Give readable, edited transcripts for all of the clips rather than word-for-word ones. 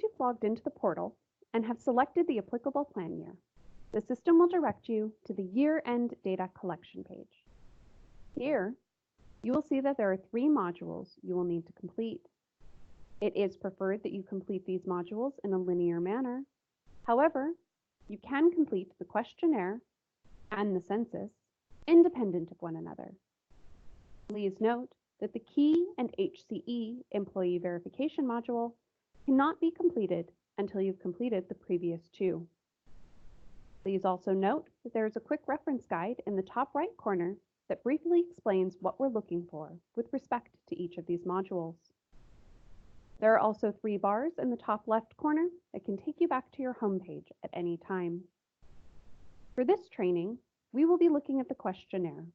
Once you've logged into the portal and have selected the applicable plan year, the system will direct you to the year-end data collection page. Here, you will see that there are 3 modules you will need to complete. It is preferred that you complete these modules in a linear manner. However, you can complete the questionnaire and the census independent of one another. Please note that the Key and HCE employee verification module cannot be completed until you've completed the previous 2. Please also note that there is a quick reference guide in the top right corner that briefly explains what we're looking for with respect to each of these modules. There are also 3 bars in the top left corner that can take you back to your home page at any time. For this training, we will be looking at the questionnaire.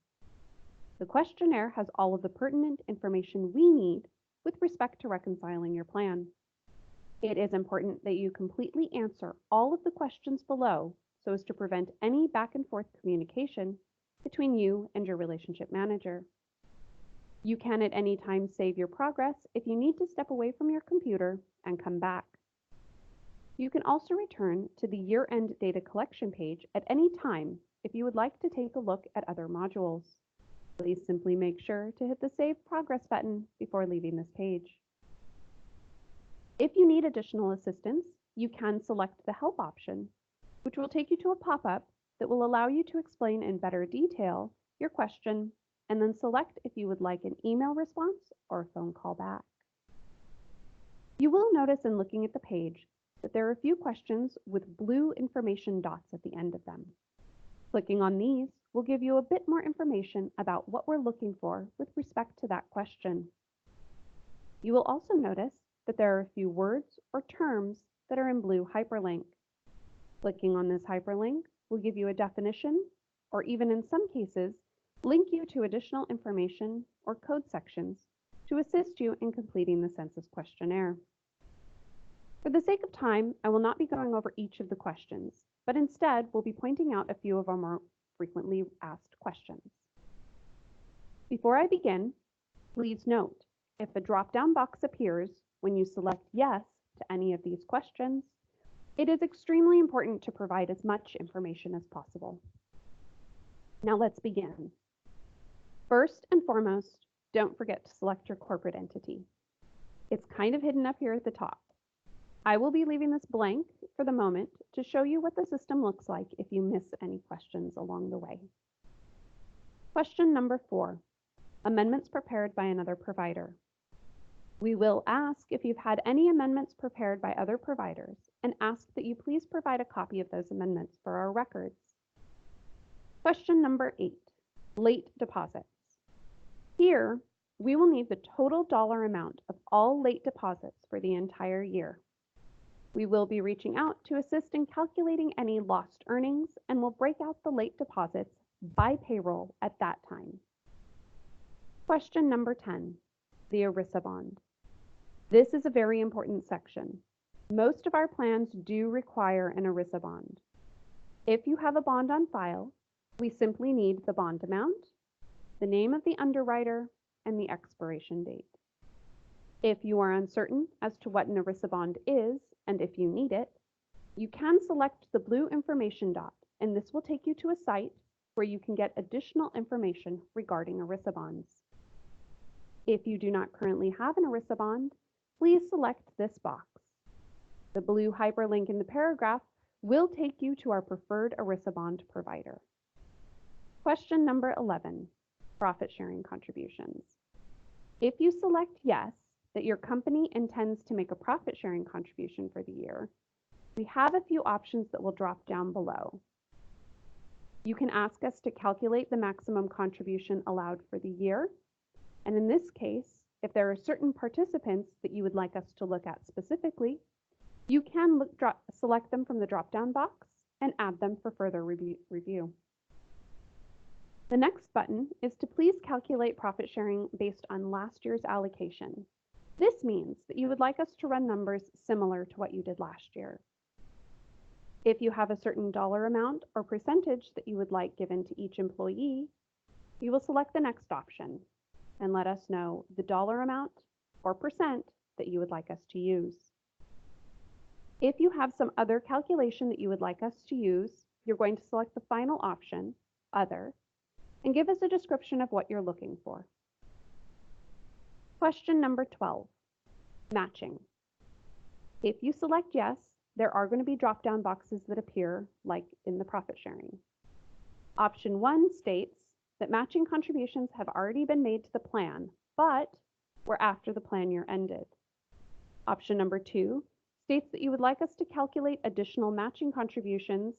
The questionnaire has all of the pertinent information we need with respect to reconciling your plan. It is important that you completely answer all of the questions below so as to prevent any back and forth communication between you and your relationship manager. You can at any time save your progress if you need to step away from your computer and come back. You can also return to the year-end data collection page at any time if you would like to take a look at other modules. Please simply make sure to hit the Save Progress button before leaving this page. If you need additional assistance, you can select the Help option, which will take you to a pop-up that will allow you to explain in better detail your question, and then select if you would like an email response or a phone call back. You will notice in looking at the page that there are a few questions with blue information dots at the end of them. Clicking on these will give you a bit more information about what we're looking for with respect to that question. You will also notice that there are a few words or terms that are in blue hyperlink. Clicking on this hyperlink will give you a definition, or even in some cases, link you to additional information or code sections to assist you in completing the census questionnaire. For the sake of time, I will not be going over each of the questions, but instead we'll be pointing out a few of our more frequently asked questions. Before I begin, please note, if a drop-down box appears when you select yes to any of these questions, it is extremely important to provide as much information as possible. Now let's begin. First and foremost, don't forget to select your corporate entity. It's kind of hidden up here at the top. I will be leaving this blank for the moment to show you what the system looks like if you miss any questions along the way. Question number 4, amendments prepared by another provider. We will ask if you've had any amendments prepared by other providers and ask that you please provide a copy of those amendments for our records. Question number 8, late deposits. Here, we will need the total dollar amount of all late deposits for the entire year. We will be reaching out to assist in calculating any lost earnings and will break out the late deposits by payroll at that time. Question number 10, the ERISA bond. This is a very important section. Most of our plans do require an ERISA bond. If you have a bond on file, we simply need the bond amount, the name of the underwriter, and the expiration date. If you are uncertain as to what an ERISA bond is, and if you need it, you can select the blue information dot, and this will take you to a site where you can get additional information regarding ERISA bonds. If you do not currently have an ERISA bond, please select this box. The blue hyperlink in the paragraph will take you to our preferred ERISA bond provider. Question number 11, profit sharing contributions. If you select yes, that your company intends to make a profit sharing contribution for the year, we have a few options that will drop down below. You can ask us to calculate the maximum contribution allowed for the year, and in this case, if there are certain participants that you would like us to look at specifically, you can select them from the drop-down box and add them for further review. The next button is to please calculate profit sharing based on last year's allocation. This means that you would like us to run numbers similar to what you did last year. If you have a certain dollar amount or percentage that you would like given to each employee, you will select the next option and let us know the dollar amount or percent that you would like us to use. If you have some other calculation that you would like us to use, you're going to select the final option, Other, and give us a description of what you're looking for. Question number 12, matching. If you select yes, there are going to be drop-down boxes that appear like in the profit sharing. Option 1 states that matching contributions have already been made to the plan, but were after the plan year ended. Option number 2 states that you would like us to calculate additional matching contributions,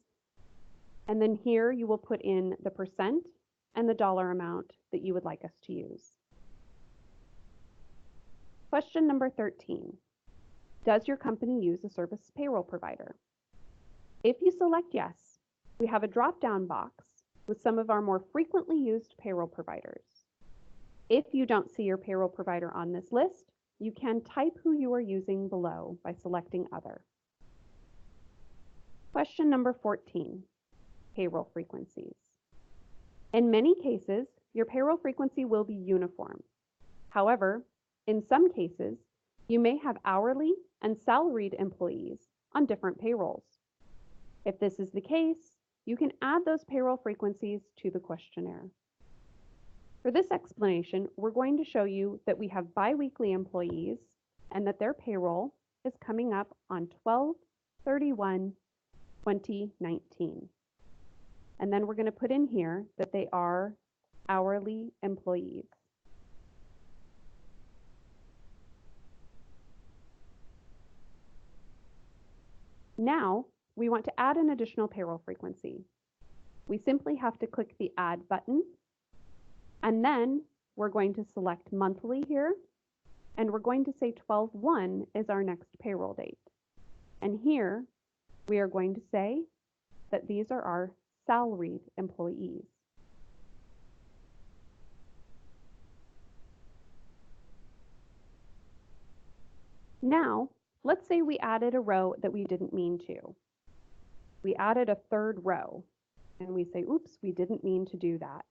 and then here you will put in the percent and the dollar amount that you would like us to use. Question number 13. Does your company use a service payroll provider? If you select yes, we have a drop-down box with some of our more frequently used payroll providers. If you don't see your payroll provider on this list, you can type who you are using below by selecting Other. Question number 14, payroll frequencies. In many cases, your payroll frequency will be uniform. However, in some cases, you may have hourly and salaried employees on different payrolls. If this is the case, you can add those payroll frequencies to the questionnaire. For this explanation, we're going to show you that we have biweekly employees and that their payroll is coming up on 12/31/2019. And then we're going to put in here that they are hourly employees. Now, we want to add an additional payroll frequency. We simply have to click the Add button, and then we're going to select monthly here, and we're going to say 12/1 is our next payroll date. And here, we are going to say that these are our salaried employees. Now, let's say we added a row that we didn't mean to. We added a third row, and we say, oops, we didn't mean to do that.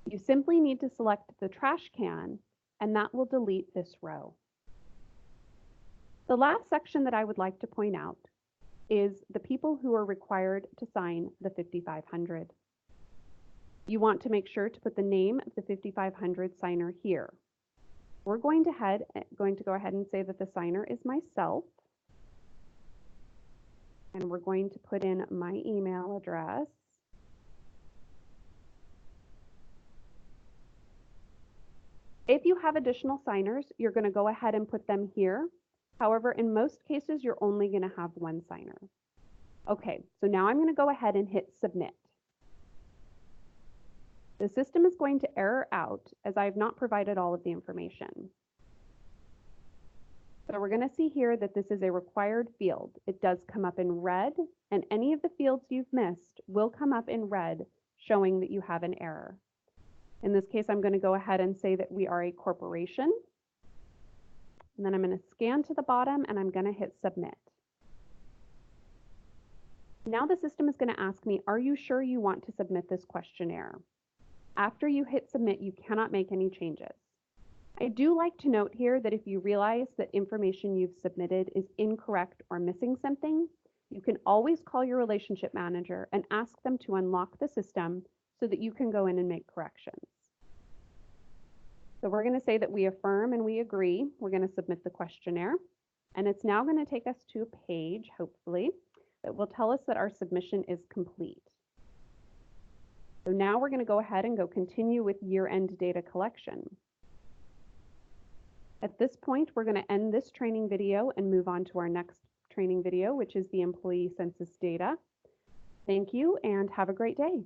You simply need to select the trash can, and that will delete this row. The last section that I would like to point out is the people who are required to sign the 5500. You want to make sure to put the name of the 5500 signer here. We're going to go ahead and say that the signer is myself, and we're going to put in my email address. If you have additional signers, you're going to go ahead and put them here. However, in most cases, you're only going to have one signer. Okay, so now I'm going to go ahead and hit Submit. The system is going to error out as I have not provided all of the information. So we're going to see here that this is a required field. It does come up in red, and any of the fields you've missed will come up in red, showing that you have an error. In this case, I'm going to go ahead and say that we are a corporation. And then I'm going to scan to the bottom, and I'm going to hit Submit. Now the system is going to ask me, are you sure you want to submit this questionnaire? After you hit Submit, you cannot make any changes. I do like to note here that if you realize that information you've submitted is incorrect or missing something, you can always call your relationship manager and ask them to unlock the system so that you can go in and make corrections. So we're going to say that we affirm and we agree. We're going to submit the questionnaire, and it's now going to take us to a page, hopefully, that will tell us that our submission is complete. So now we're going to go ahead and go continue with year-end data collection. At this point, we're going to end this training video and move on to our next training video, which is the employee census data. Thank you and have a great day.